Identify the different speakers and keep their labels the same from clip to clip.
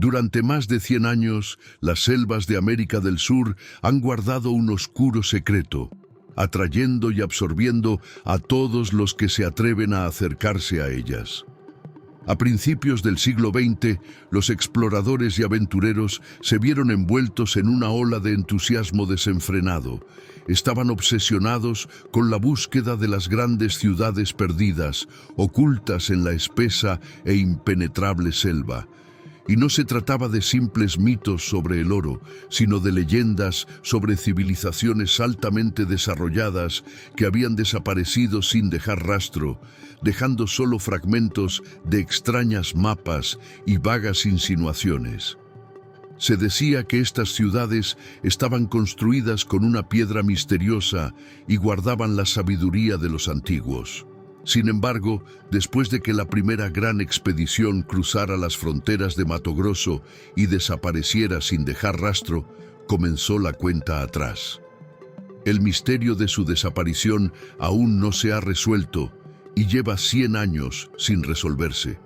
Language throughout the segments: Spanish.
Speaker 1: Durante más de 100 años, las selvas de América del Sur han guardado un oscuro secreto, atrayendo y absorbiendo a todos los que se atreven a acercarse a ellas. A principios del siglo XX, los exploradores y aventureros se vieron envueltos en una ola de entusiasmo desenfrenado. Estaban obsesionados con la búsqueda de las grandes ciudades perdidas, ocultas en la espesa e impenetrable selva. Y no se trataba de simples mitos sobre el oro, sino de leyendas sobre civilizaciones altamente desarrolladas que habían desaparecido sin dejar rastro, dejando solo fragmentos de extrañas mapas y vagas insinuaciones. Se decía que estas ciudades estaban construidas con una piedra misteriosa y guardaban la sabiduría de los antiguos. Sin embargo, después de que la primera gran expedición cruzara las fronteras de Mato Grosso y desapareciera sin dejar rastro, comenzó la cuenta atrás. El misterio de su desaparición aún no se ha resuelto y lleva 100 años sin resolverse.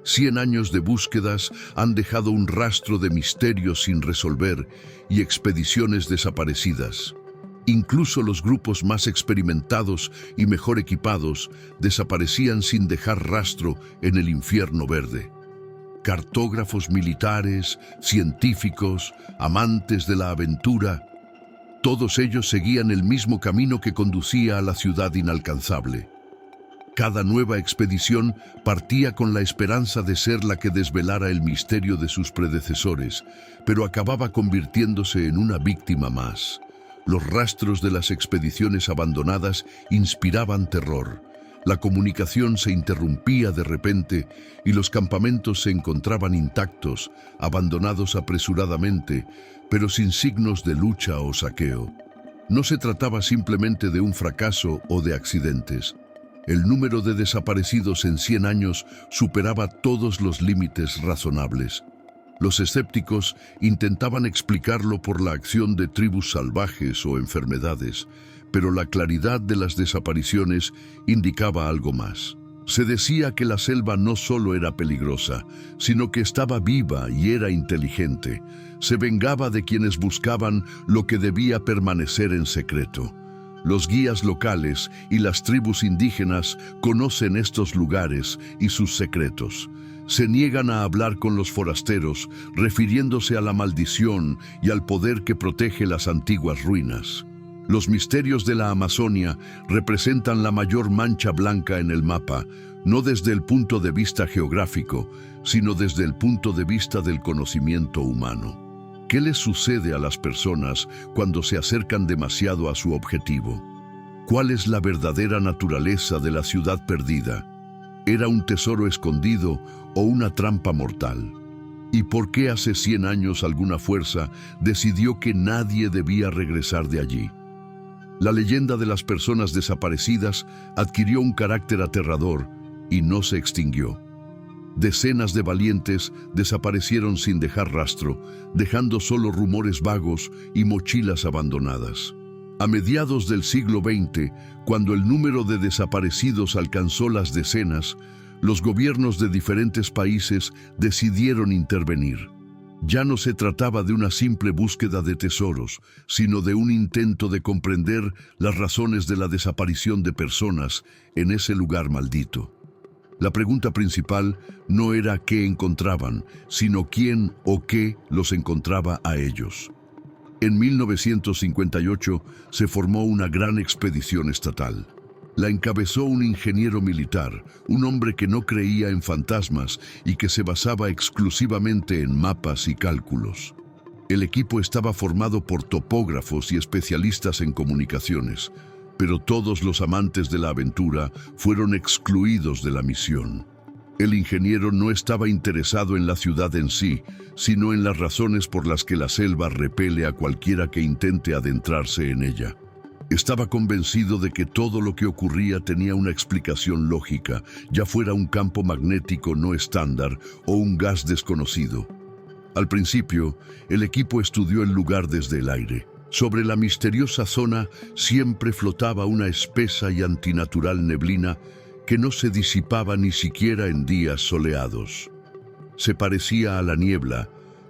Speaker 1: 100 años de búsquedas han dejado un rastro de misterios sin resolver y expediciones desaparecidas. Incluso los grupos más experimentados y mejor equipados desaparecían sin dejar rastro en el infierno verde. Cartógrafos militares, científicos, amantes de la aventura, todos ellos seguían el mismo camino que conducía a la ciudad inalcanzable. Cada nueva expedición partía con la esperanza de ser la que desvelara el misterio de sus predecesores, pero acababa convirtiéndose en una víctima más. Los rastros de las expediciones abandonadas inspiraban terror. La comunicación se interrumpía de repente y los campamentos se encontraban intactos, abandonados apresuradamente, pero sin signos de lucha o saqueo. No se trataba simplemente de un fracaso o de accidentes. El número de desaparecidos en 100 años superaba todos los límites razonables. Los escépticos intentaban explicarlo por la acción de tribus salvajes o enfermedades, pero la claridad de las desapariciones indicaba algo más. Se decía que la selva no solo era peligrosa, sino que estaba viva y era inteligente. Se vengaba de quienes buscaban lo que debía permanecer en secreto. Los guías locales y las tribus indígenas conocen estos lugares y sus secretos. Se niegan a hablar con los forasteros, refiriéndose a la maldición y al poder que protege las antiguas ruinas. Los misterios de la Amazonia representan la mayor mancha blanca en el mapa, no desde el punto de vista geográfico, sino desde el punto de vista del conocimiento humano. ¿Qué les sucede a las personas cuando se acercan demasiado a su objetivo? ¿Cuál es la verdadera naturaleza de la ciudad perdida? ¿Era un tesoro escondido o una trampa mortal? ¿Y por qué hace 100 años alguna fuerza decidió que nadie debía regresar de allí? La leyenda de las personas desaparecidas adquirió un carácter aterrador y no se extinguió. Decenas de valientes desaparecieron sin dejar rastro, dejando solo rumores vagos y mochilas abandonadas. A mediados del siglo XX, cuando el número de desaparecidos alcanzó las decenas, los gobiernos de diferentes países decidieron intervenir. Ya no se trataba de una simple búsqueda de tesoros, sino de un intento de comprender las razones de la desaparición de personas en ese lugar maldito. La pregunta principal no era qué encontraban, sino quién o qué los encontraba a ellos. En 1958 se formó una gran expedición estatal. La encabezó un ingeniero militar, un hombre que no creía en fantasmas y que se basaba exclusivamente en mapas y cálculos. El equipo estaba formado por topógrafos y especialistas en comunicaciones, pero todos los amantes de la aventura fueron excluidos de la misión. El ingeniero no estaba interesado en la ciudad en sí, sino en las razones por las que la selva repele a cualquiera que intente adentrarse en ella. Estaba convencido de que todo lo que ocurría tenía una explicación lógica, ya fuera un campo magnético no estándar o un gas desconocido. Al principio, el equipo estudió el lugar desde el aire. Sobre la misteriosa zona siempre flotaba una espesa y antinatural neblina que no se disipaba ni siquiera en días soleados. Se parecía a la niebla,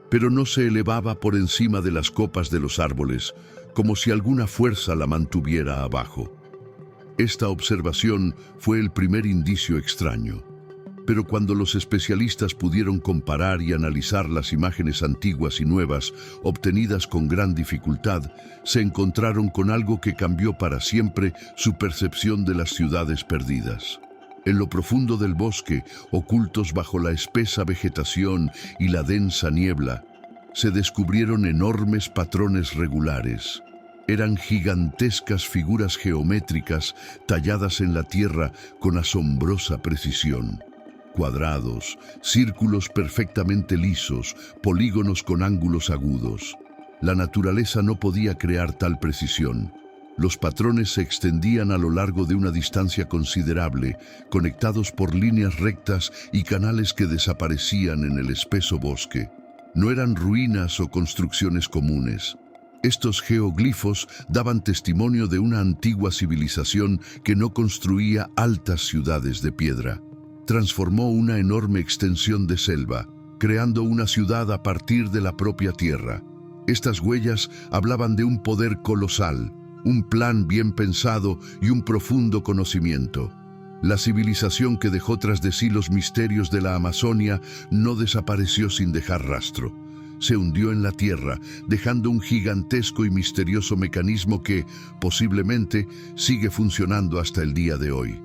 Speaker 1: pero no se elevaba por encima de las copas de los árboles, como si alguna fuerza la mantuviera abajo. Esta observación fue el primer indicio extraño. Pero cuando los especialistas pudieron comparar y analizar las imágenes antiguas y nuevas, obtenidas con gran dificultad, se encontraron con algo que cambió para siempre su percepción de las ciudades perdidas. En lo profundo del bosque, ocultos bajo la espesa vegetación y la densa niebla, se descubrieron enormes patrones regulares. Eran gigantescas figuras geométricas talladas en la tierra con asombrosa precisión. Cuadrados, círculos perfectamente lisos, polígonos con ángulos agudos. La naturaleza no podía crear tal precisión. Los patrones se extendían a lo largo de una distancia considerable, conectados por líneas rectas y canales que desaparecían en el espeso bosque. No eran ruinas o construcciones comunes. Estos geoglifos daban testimonio de una antigua civilización que no construía altas ciudades de piedra. Transformó una enorme extensión de selva, creando una ciudad a partir de la propia tierra. Estas huellas hablaban de un poder colosal, un plan bien pensado y un profundo conocimiento. La civilización que dejó tras de sí los misterios de la Amazonia no desapareció sin dejar rastro. Se hundió en la tierra, dejando un gigantesco y misterioso mecanismo que, posiblemente, sigue funcionando hasta el día de hoy.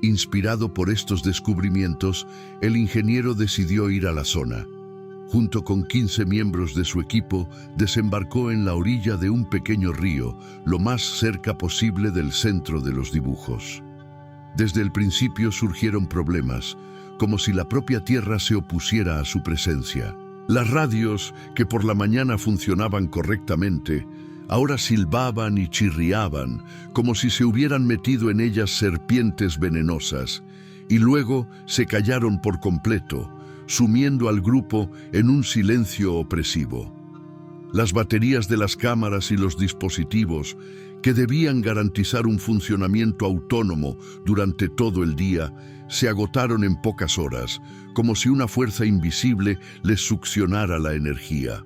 Speaker 1: Inspirado por estos descubrimientos, el ingeniero decidió ir a la zona. Junto con 15 miembros de su equipo, desembarcó en la orilla de un pequeño río, lo más cerca posible del centro de los dibujos. Desde el principio surgieron problemas, como si la propia tierra se opusiera a su presencia. Las radios, que por la mañana funcionaban correctamente, ahora silbaban y chirriaban, como si se hubieran metido en ellas serpientes venenosas, y luego se callaron por completo, sumiendo al grupo en un silencio opresivo. Las baterías de las cámaras y los dispositivos, que debían garantizar un funcionamiento autónomo durante todo el día, se agotaron en pocas horas, como si una fuerza invisible les succionara la energía.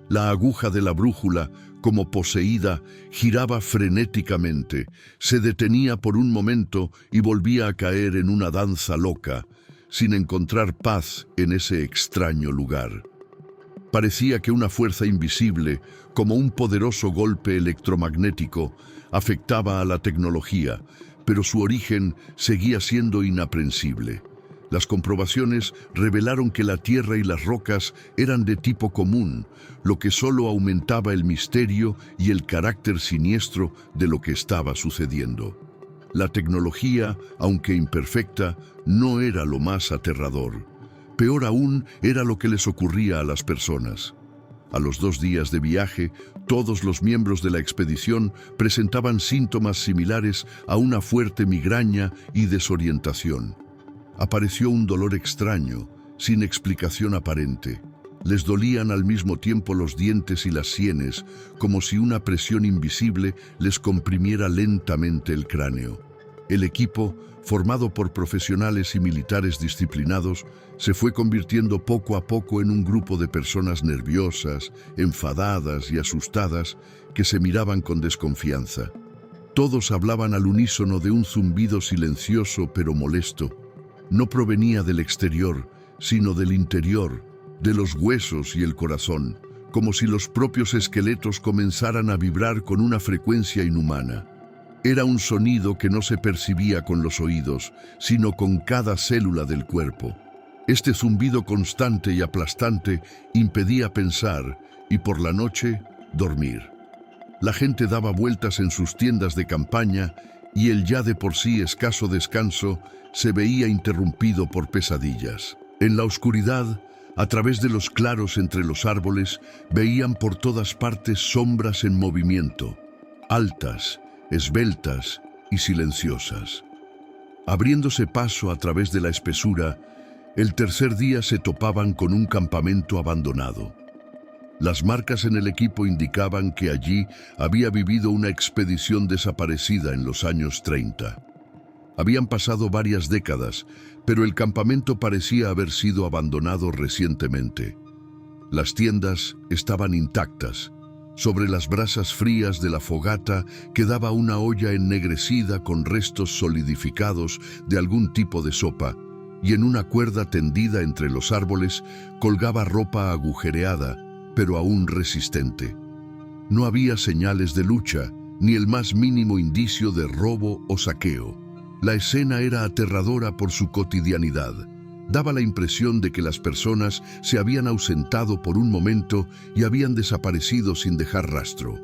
Speaker 1: La aguja de la brújula, como poseída, giraba frenéticamente, se detenía por un momento y volvía a caer en una danza loca, sin encontrar paz en ese extraño lugar. Parecía que una fuerza invisible, como un poderoso golpe electromagnético, afectaba a la tecnología, pero su origen seguía siendo inaprensible. Las comprobaciones revelaron que la tierra y las rocas eran de tipo común, lo que solo aumentaba el misterio y el carácter siniestro de lo que estaba sucediendo. La tecnología, aunque imperfecta, no era lo más aterrador. Peor aún era lo que les ocurría a las personas. A los 2 días de viaje, todos los miembros de la expedición presentaban síntomas similares a una fuerte migraña y desorientación. Apareció un dolor extraño, sin explicación aparente. Les dolían al mismo tiempo los dientes y las sienes, como si una presión invisible les comprimiera lentamente el cráneo. El equipo, formado por profesionales y militares disciplinados, se fue convirtiendo poco a poco en un grupo de personas nerviosas, enfadadas y asustadas que se miraban con desconfianza. Todos hablaban al unísono de un zumbido silencioso pero molesto. No provenía del exterior, sino del interior, de los huesos y el corazón, como si los propios esqueletos comenzaran a vibrar con una frecuencia inhumana. Era un sonido que no se percibía con los oídos, sino con cada célula del cuerpo. Este zumbido constante y aplastante impedía pensar y por la noche dormir. La gente daba vueltas en sus tiendas de campaña y el ya de por sí escaso descanso se veía interrumpido por pesadillas. En la oscuridad, a través de los claros entre los árboles, veían por todas partes sombras en movimiento, altas, esbeltas y silenciosas. Abriéndose paso a través de la espesura, el tercer día se topaban con un campamento abandonado. Las marcas en el equipo indicaban que allí había vivido una expedición desaparecida en los años 30. Habían pasado varias décadas, pero el campamento parecía haber sido abandonado recientemente. Las tiendas estaban intactas. Sobre las brasas frías de la fogata quedaba una olla ennegrecida con restos solidificados de algún tipo de sopa, y en una cuerda tendida entre los árboles colgaba ropa agujereada, pero aún resistente. No había señales de lucha, ni el más mínimo indicio de robo o saqueo. La escena era aterradora por su cotidianidad. Daba la impresión de que las personas se habían ausentado por un momento y habían desaparecido sin dejar rastro.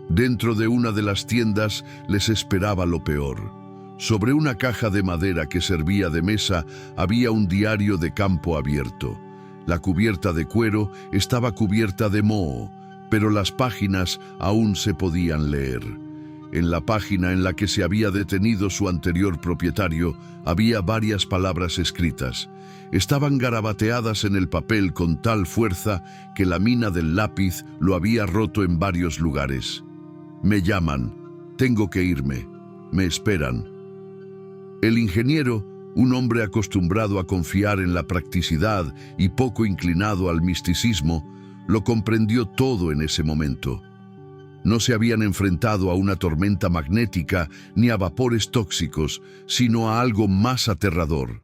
Speaker 1: Dentro de una de las tiendas les esperaba lo peor. Sobre una caja de madera que servía de mesa había un diario de campo abierto. La cubierta de cuero estaba cubierta de moho, pero las páginas aún se podían leer. En la página en la que se había detenido su anterior propietario había varias palabras escritas. Estaban garabateadas en el papel con tal fuerza que la mina del lápiz lo había roto en varios lugares. Me llaman, tengo que irme, me esperan. El ingeniero, un hombre acostumbrado a confiar en la practicidad y poco inclinado al misticismo, lo comprendió todo en ese momento. No se habían enfrentado a una tormenta magnética ni a vapores tóxicos, sino a algo más aterrador.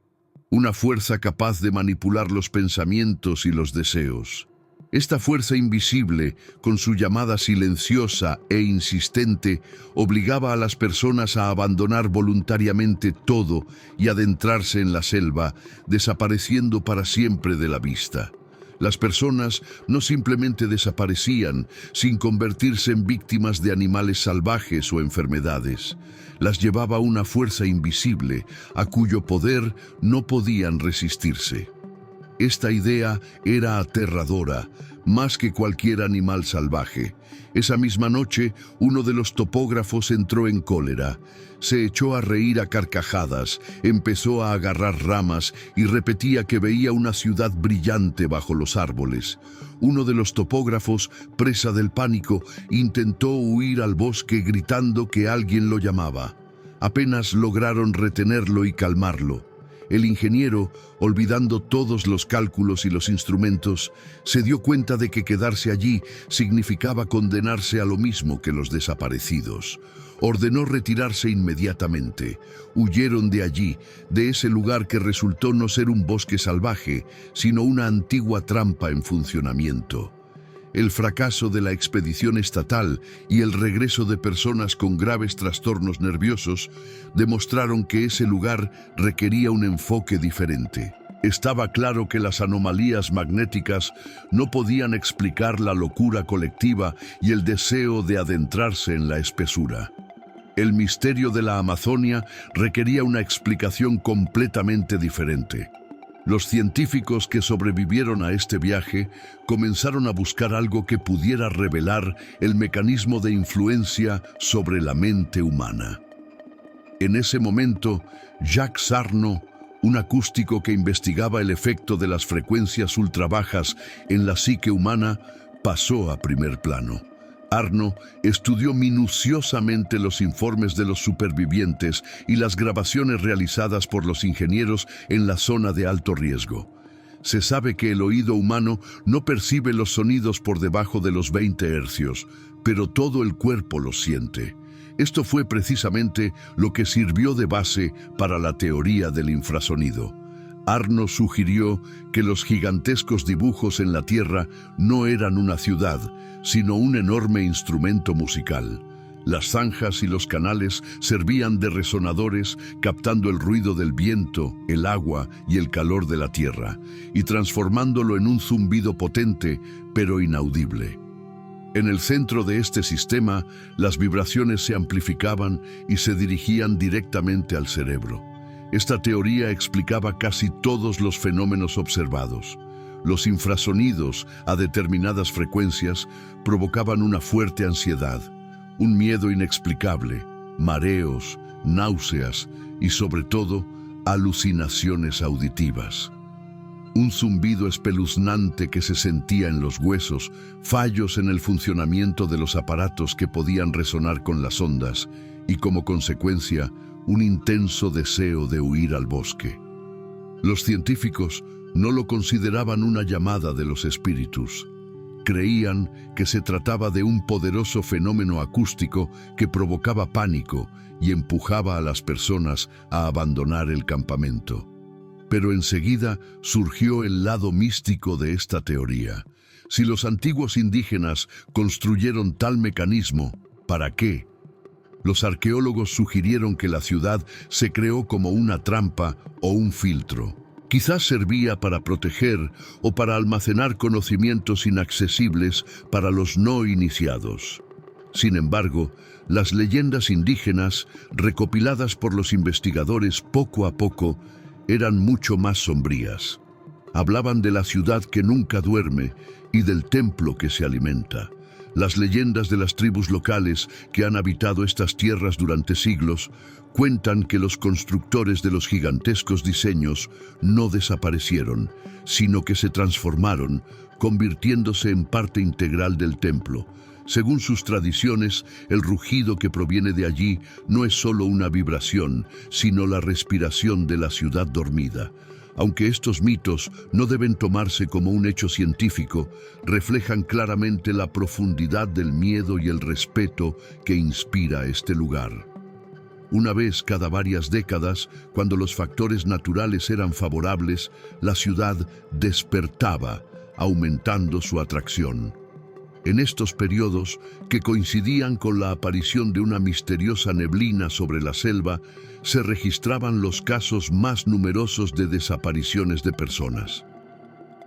Speaker 1: Una fuerza capaz de manipular los pensamientos y los deseos. Esta fuerza invisible, con su llamada silenciosa e insistente, obligaba a las personas a abandonar voluntariamente todo y adentrarse en la selva, desapareciendo para siempre de la vista. Las personas no simplemente desaparecían sin convertirse en víctimas de animales salvajes o enfermedades. Las llevaba una fuerza invisible a cuyo poder no podían resistirse. Esta idea era aterradora, más que cualquier animal salvaje. Esa misma noche, uno de los topógrafos entró en cólera. Se echó a reír a carcajadas, empezó a agarrar ramas y repetía que veía una ciudad brillante bajo los árboles. Uno de los topógrafos, presa del pánico, intentó huir al bosque gritando que alguien lo llamaba. Apenas lograron retenerlo y calmarlo. El ingeniero, olvidando todos los cálculos y los instrumentos, se dio cuenta de que quedarse allí significaba condenarse a lo mismo que los desaparecidos. Ordenó retirarse inmediatamente. Huyeron de allí, de ese lugar que resultó no ser un bosque salvaje, sino una antigua trampa en funcionamiento. El fracaso de la expedición estatal y el regreso de personas con graves trastornos nerviosos demostraron que ese lugar requería un enfoque diferente. Estaba claro que las anomalías magnéticas no podían explicar la locura colectiva y el deseo de adentrarse en la espesura. El misterio de la Amazonia requería una explicación completamente diferente. Los científicos que sobrevivieron a este viaje comenzaron a buscar algo que pudiera revelar el mecanismo de influencia sobre la mente humana. En ese momento, Jacques Sarno, un acústico que investigaba el efecto de las frecuencias ultrabajas en la psique humana, pasó a primer plano. Arno estudió minuciosamente los informes de los supervivientes y las grabaciones realizadas por los ingenieros en la zona de alto riesgo. Se sabe que el oído humano no percibe los sonidos por debajo de los 20 hercios, pero todo el cuerpo los siente. Esto fue precisamente lo que sirvió de base para la teoría del infrasonido. Arno sugirió que los gigantescos dibujos en la Tierra no eran una ciudad, sino un enorme instrumento musical. Las zanjas y los canales servían de resonadores, captando el ruido del viento, el agua y el calor de la tierra, y transformándolo en un zumbido potente, pero inaudible. En el centro de este sistema, las vibraciones se amplificaban y se dirigían directamente al cerebro. Esta teoría explicaba casi todos los fenómenos observados. Los infrasonidos a determinadas frecuencias provocaban una fuerte ansiedad, un miedo inexplicable, mareos, náuseas y, sobre todo, alucinaciones auditivas. Un zumbido espeluznante que se sentía en los huesos, fallos en el funcionamiento de los aparatos que podían resonar con las ondas y, como consecuencia, un intenso deseo de huir al bosque. Los científicos No lo consideraban una llamada de los espíritus. Creían que se trataba de un poderoso fenómeno acústico que provocaba pánico y empujaba a las personas a abandonar el campamento. Pero enseguida surgió el lado místico de esta teoría. Si los antiguos indígenas construyeron tal mecanismo, ¿para qué? Los arqueólogos sugirieron que la ciudad se creó como una trampa o un filtro. Quizás servía para proteger o para almacenar conocimientos inaccesibles para los no iniciados. Sin embargo, las leyendas indígenas, recopiladas por los investigadores poco a poco, eran mucho más sombrías. Hablaban de la ciudad que nunca duerme y del templo que se alimenta. Las leyendas de las tribus locales que han habitado estas tierras durante siglos cuentan que los constructores de los gigantescos diseños no desaparecieron, sino que se transformaron, convirtiéndose en parte integral del templo. Según sus tradiciones, el rugido que proviene de allí no es solo una vibración, sino la respiración de la ciudad dormida. Aunque estos mitos no deben tomarse como un hecho científico, reflejan claramente la profundidad del miedo y el respeto que inspira este lugar. Una vez cada varias décadas, cuando los factores naturales eran favorables, la ciudad despertaba, aumentando su atracción. En estos periodos, que coincidían con la aparición de una misteriosa neblina sobre la selva, se registraban los casos más numerosos de desapariciones de personas.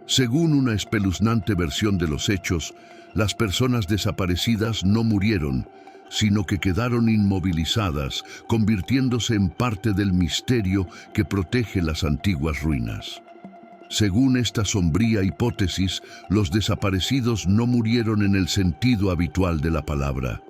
Speaker 1: Según una espeluznante versión de los hechos, las personas desaparecidas no murieron, sino que quedaron inmovilizadas, convirtiéndose en parte del misterio que protege las antiguas ruinas. Según esta sombría hipótesis, los desaparecidos no murieron en el sentido habitual de la palabra.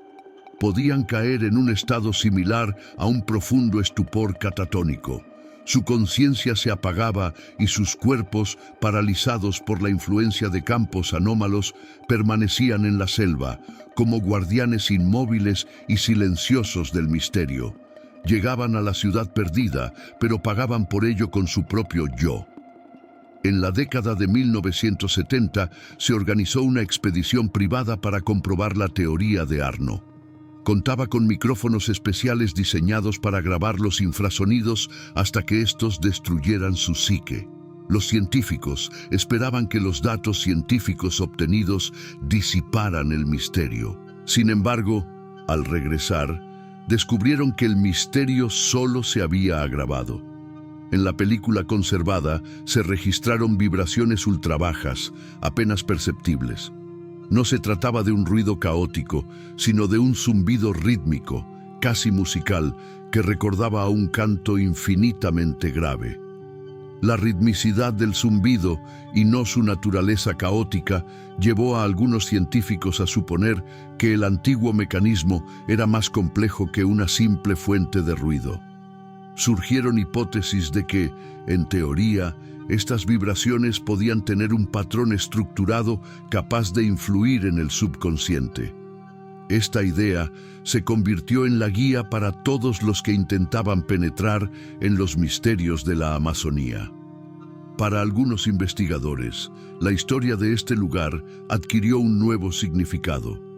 Speaker 1: Podían caer en un estado similar a un profundo estupor catatónico. Su conciencia se apagaba y sus cuerpos, paralizados por la influencia de campos anómalos, permanecían en la selva, como guardianes inmóviles y silenciosos del misterio. Llegaban a la ciudad perdida, pero pagaban por ello con su propio yo. En la década de 1970 se organizó una expedición privada para comprobar la teoría de Arno. Contaba con micrófonos especiales diseñados para grabar los infrasonidos hasta que estos destruyeran su psique. Los científicos esperaban que los datos científicos obtenidos disiparan el misterio. Sin embargo, al regresar, descubrieron que el misterio solo se había agravado. En la película conservada se registraron vibraciones ultrabajas, apenas perceptibles. No se trataba de un ruido caótico, sino de un zumbido rítmico, casi musical, que recordaba a un canto infinitamente grave. La ritmicidad del zumbido, y no su naturaleza caótica, llevó a algunos científicos a suponer que el antiguo mecanismo era más complejo que una simple fuente de ruido. Surgieron hipótesis de que, en teoría, estas vibraciones podían tener un patrón estructurado capaz de influir en el subconsciente. Esta idea se convirtió en la guía para todos los que intentaban penetrar en los misterios de la Amazonía. Para algunos investigadores, la historia de este lugar adquirió un nuevo significado.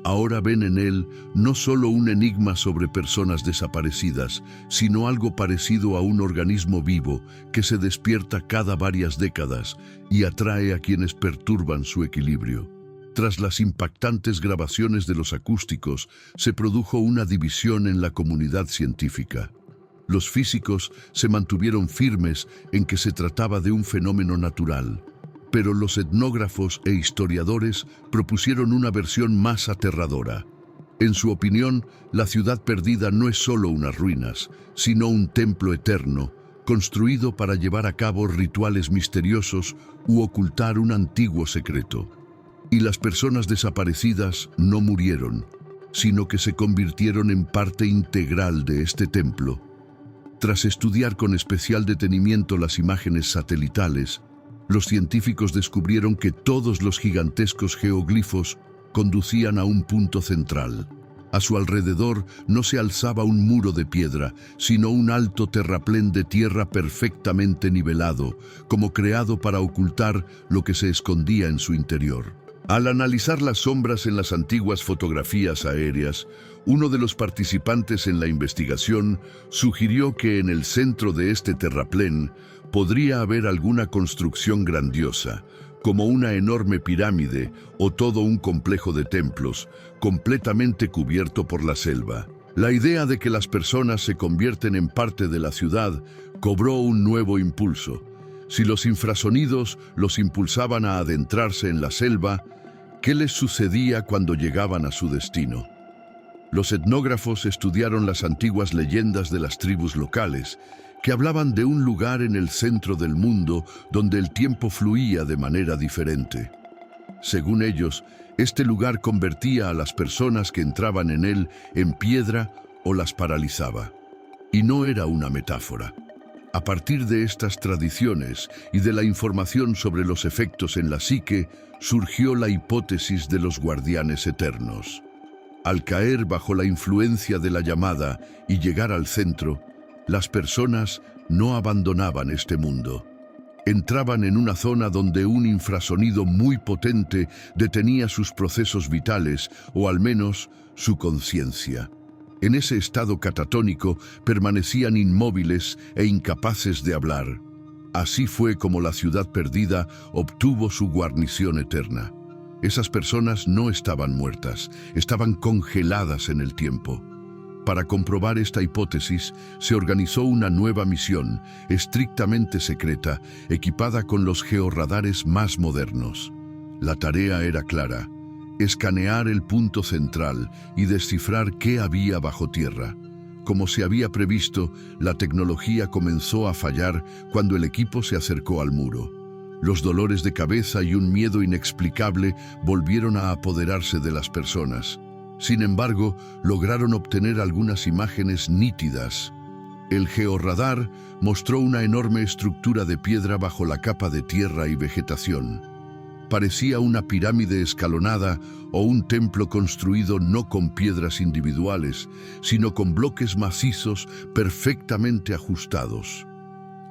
Speaker 1: Ahora ven en él no solo un enigma sobre personas desaparecidas, sino algo parecido a un organismo vivo que se despierta cada varias décadas y atrae a quienes perturban su equilibrio. Tras las impactantes grabaciones de los acústicos, se produjo una división en la comunidad científica. Los físicos se mantuvieron firmes en que se trataba de un fenómeno natural, pero los etnógrafos e historiadores propusieron una versión más aterradora. En su opinión, la ciudad perdida no es solo unas ruinas, sino un templo eterno, construido para llevar a cabo rituales misteriosos u ocultar un antiguo secreto. Y las personas desaparecidas no murieron, sino que se convirtieron en parte integral de este templo. Tras estudiar con especial detenimiento las imágenes satelitales, los científicos descubrieron que todos los gigantescos geoglifos conducían a un punto central. A su alrededor no se alzaba un muro de piedra, sino un alto terraplén de tierra perfectamente nivelado, como creado para ocultar lo que se escondía en su interior. Al analizar las sombras en las antiguas fotografías aéreas, uno de los participantes en la investigación sugirió que en el centro de este terraplén podría haber alguna construcción grandiosa, como una enorme pirámide o todo un complejo de templos, completamente cubierto por la selva. La idea de que las personas se convierten en parte de la ciudad cobró un nuevo impulso. Si los infrasonidos los impulsaban a adentrarse en la selva, ¿qué les sucedía cuando llegaban a su destino? Los etnógrafos estudiaron las antiguas leyendas de las tribus locales, que hablaban de un lugar en el centro del mundo donde el tiempo fluía de manera diferente. Según ellos, este lugar convertía a las personas que entraban en él en piedra o las paralizaba. Y no era una metáfora. A partir de estas tradiciones y de la información sobre los efectos en la psique, surgió la hipótesis de los guardianes eternos. Al caer bajo la influencia de la llamada y llegar al centro, las personas no abandonaban este mundo. Entraban en una zona donde un infrasonido muy potente detenía sus procesos vitales, o al menos su conciencia. En ese estado catatónico permanecían inmóviles e incapaces de hablar. Así fue como la ciudad perdida obtuvo su guarnición eterna. Esas personas no estaban muertas, estaban congeladas en el tiempo. Para comprobar esta hipótesis, se organizó una nueva misión, estrictamente secreta, equipada con los georradares más modernos. La tarea era clara: escanear el punto central y descifrar qué había bajo tierra. Como se había previsto, la tecnología comenzó a fallar cuando el equipo se acercó al muro. Los dolores de cabeza y un miedo inexplicable volvieron a apoderarse de las personas. Sin embargo, lograron obtener algunas imágenes nítidas. El georradar mostró una enorme estructura de piedra bajo la capa de tierra y vegetación. Parecía una pirámide escalonada o un templo construido no con piedras individuales, sino con bloques macizos perfectamente ajustados.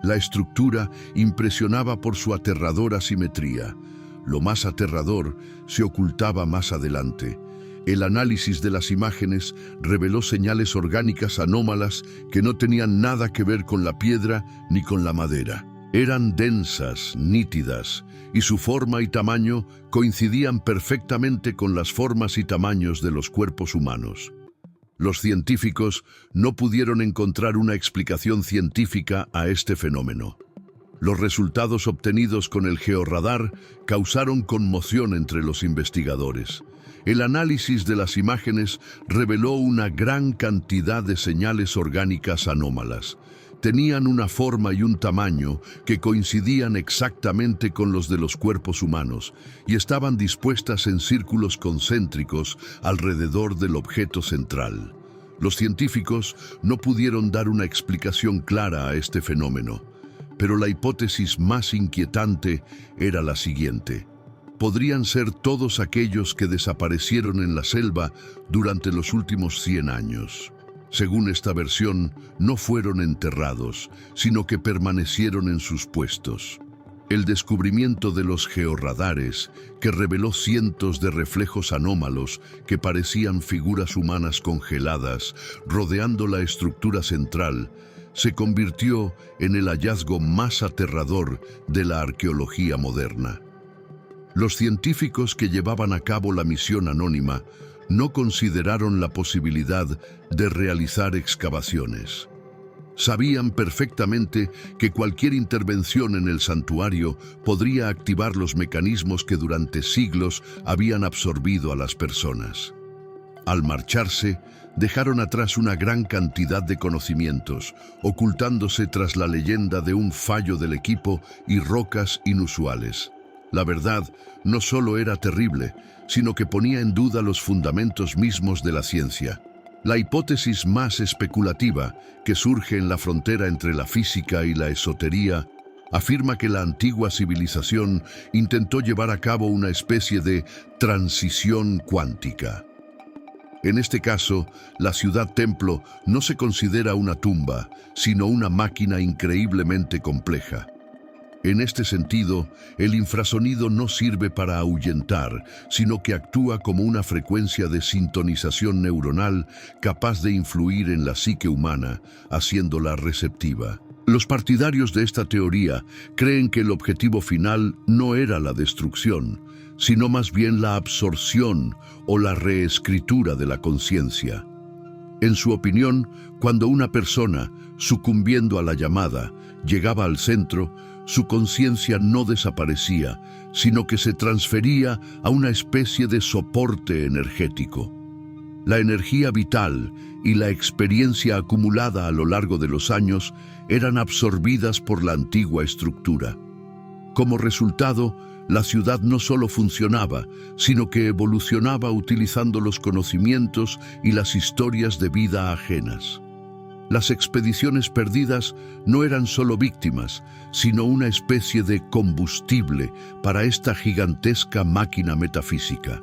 Speaker 1: La estructura impresionaba por su aterradora simetría. Lo más aterrador se ocultaba más adelante. El análisis de las imágenes reveló señales orgánicas anómalas que no tenían nada que ver con la piedra ni con la madera. Eran densas, nítidas, y su forma y tamaño coincidían perfectamente con las formas y tamaños de los cuerpos humanos. Los científicos no pudieron encontrar una explicación científica a este fenómeno. Los resultados obtenidos con el georradar causaron conmoción entre los investigadores. El análisis de las imágenes reveló una gran cantidad de señales orgánicas anómalas. Tenían una forma y un tamaño que coincidían exactamente con los de los cuerpos humanos y estaban dispuestas en círculos concéntricos alrededor del objeto central. Los científicos no pudieron dar una explicación clara a este fenómeno, pero la hipótesis más inquietante era la siguiente: podrían ser todos aquellos que desaparecieron en la selva durante los últimos 100 años. Según esta versión, no fueron enterrados, sino que permanecieron en sus puestos. El descubrimiento de los georradares, que reveló cientos de reflejos anómalos que parecían figuras humanas congeladas, rodeando la estructura central, se convirtió en el hallazgo más aterrador de la arqueología moderna. Los científicos que llevaban a cabo la misión anónima no consideraron la posibilidad de realizar excavaciones. Sabían perfectamente que cualquier intervención en el santuario podría activar los mecanismos que durante siglos habían absorbido a las personas. Al marcharse, dejaron atrás una gran cantidad de conocimientos, ocultándose tras la leyenda de un fallo del equipo y rocas inusuales. La verdad no solo era terrible, sino que ponía en duda los fundamentos mismos de la ciencia. La hipótesis más especulativa, que surge en la frontera entre la física y la esotería, afirma que la antigua civilización intentó llevar a cabo una especie de transición cuántica. En este caso, la ciudad-templo no se considera una tumba, sino una máquina increíblemente compleja. En este sentido, el infrasonido no sirve para ahuyentar, sino que actúa como una frecuencia de sintonización neuronal capaz de influir en la psique humana, haciéndola receptiva. Los partidarios de esta teoría creen que el objetivo final no era la destrucción, sino más bien la absorción o la reescritura de la conciencia. En su opinión, cuando una persona, sucumbiendo a la llamada, llegaba al centro, su conciencia no desaparecía, sino que se transfería a una especie de soporte energético. La energía vital y la experiencia acumulada a lo largo de los años eran absorbidas por la antigua estructura. Como resultado, la ciudad no solo funcionaba, sino que evolucionaba utilizando los conocimientos y las historias de vida ajenas. Las expediciones perdidas no eran solo víctimas, sino una especie de combustible para esta gigantesca máquina metafísica.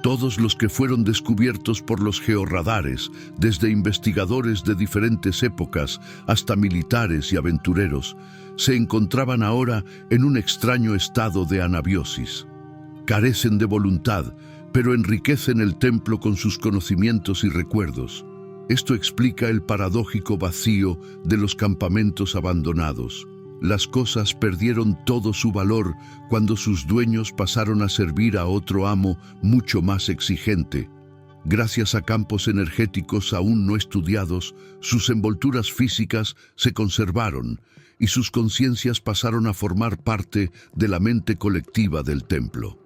Speaker 1: Todos los que fueron descubiertos por los georradares, desde investigadores de diferentes épocas hasta militares y aventureros, se encontraban ahora en un extraño estado de anabiosis. Carecen de voluntad, pero enriquecen el templo con sus conocimientos y recuerdos. Esto explica el paradójico vacío de los campamentos abandonados. Las cosas perdieron todo su valor cuando sus dueños pasaron a servir a otro amo mucho más exigente. Gracias a campos energéticos aún no estudiados, sus envolturas físicas se conservaron y sus conciencias pasaron a formar parte de la mente colectiva del templo.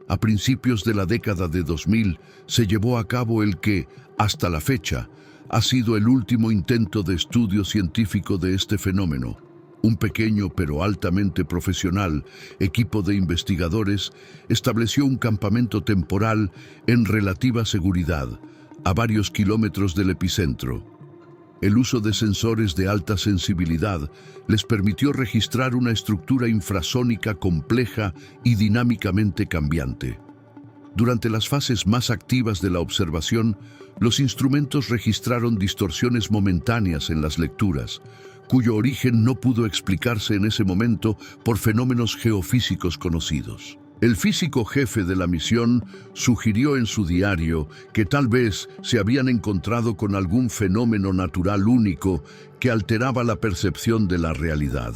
Speaker 1: A principios de la década de 2000 se llevó a cabo el que, hasta la fecha, ha sido el último intento de estudio científico de este fenómeno. Un pequeño pero altamente profesional equipo de investigadores estableció un campamento temporal en relativa seguridad, a varios kilómetros del epicentro. El uso de sensores de alta sensibilidad les permitió registrar una estructura infrasónica compleja y dinámicamente cambiante. Durante las fases más activas de la observación, los instrumentos registraron distorsiones momentáneas en las lecturas, cuyo origen no pudo explicarse en ese momento por fenómenos geofísicos conocidos. El físico jefe de la misión sugirió en su diario que tal vez se habían encontrado con algún fenómeno natural único que alteraba la percepción de la realidad.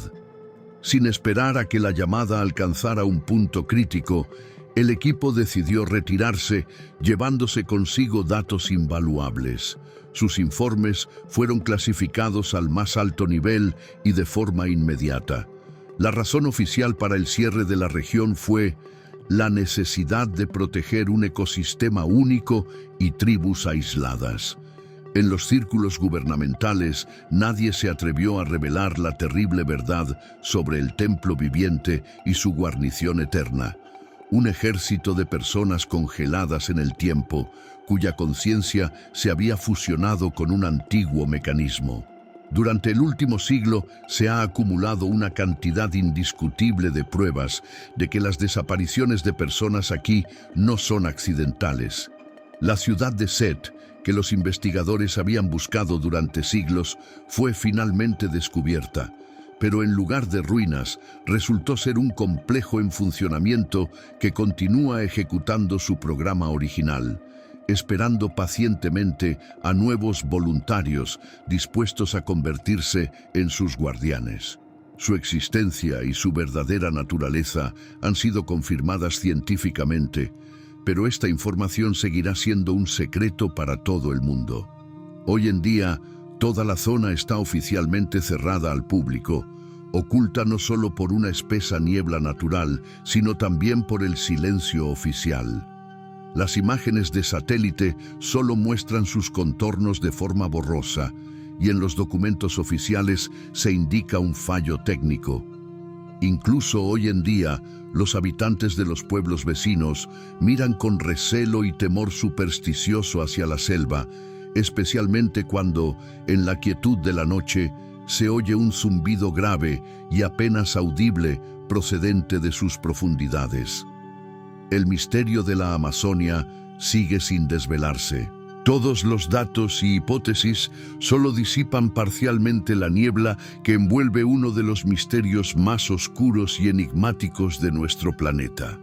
Speaker 1: Sin esperar a que la llamada alcanzara un punto crítico, el equipo decidió retirarse, llevándose consigo datos invaluables. Sus informes fueron clasificados al más alto nivel y de forma inmediata. La razón oficial para el cierre de la región fue la necesidad de proteger un ecosistema único y tribus aisladas. En los círculos gubernamentales, nadie se atrevió a revelar la terrible verdad sobre el templo viviente y su guarnición eterna. Un ejército de personas congeladas en el tiempo, cuya conciencia se había fusionado con un antiguo mecanismo. Durante el último siglo se ha acumulado una cantidad indiscutible de pruebas de que las desapariciones de personas aquí no son accidentales. La ciudad de Set, que los investigadores habían buscado durante siglos, fue finalmente descubierta, pero en lugar de ruinas, resultó ser un complejo en funcionamiento que continúa ejecutando su programa original, esperando pacientemente a nuevos voluntarios dispuestos a convertirse en sus guardianes. Su existencia y su verdadera naturaleza han sido confirmadas científicamente, pero esta información seguirá siendo un secreto para todo el mundo. Hoy en día, toda la zona está oficialmente cerrada al público, oculta no solo por una espesa niebla natural, sino también por el silencio oficial. Las imágenes de satélite solo muestran sus contornos de forma borrosa, y en los documentos oficiales se indica un fallo técnico. Incluso hoy en día, los habitantes de los pueblos vecinos miran con recelo y temor supersticioso hacia la selva, especialmente cuando, en la quietud de la noche, se oye un zumbido grave y apenas audible procedente de sus profundidades. El misterio de la Amazonia sigue sin desvelarse. Todos los datos y hipótesis solo disipan parcialmente la niebla que envuelve uno de los misterios más oscuros y enigmáticos de nuestro planeta.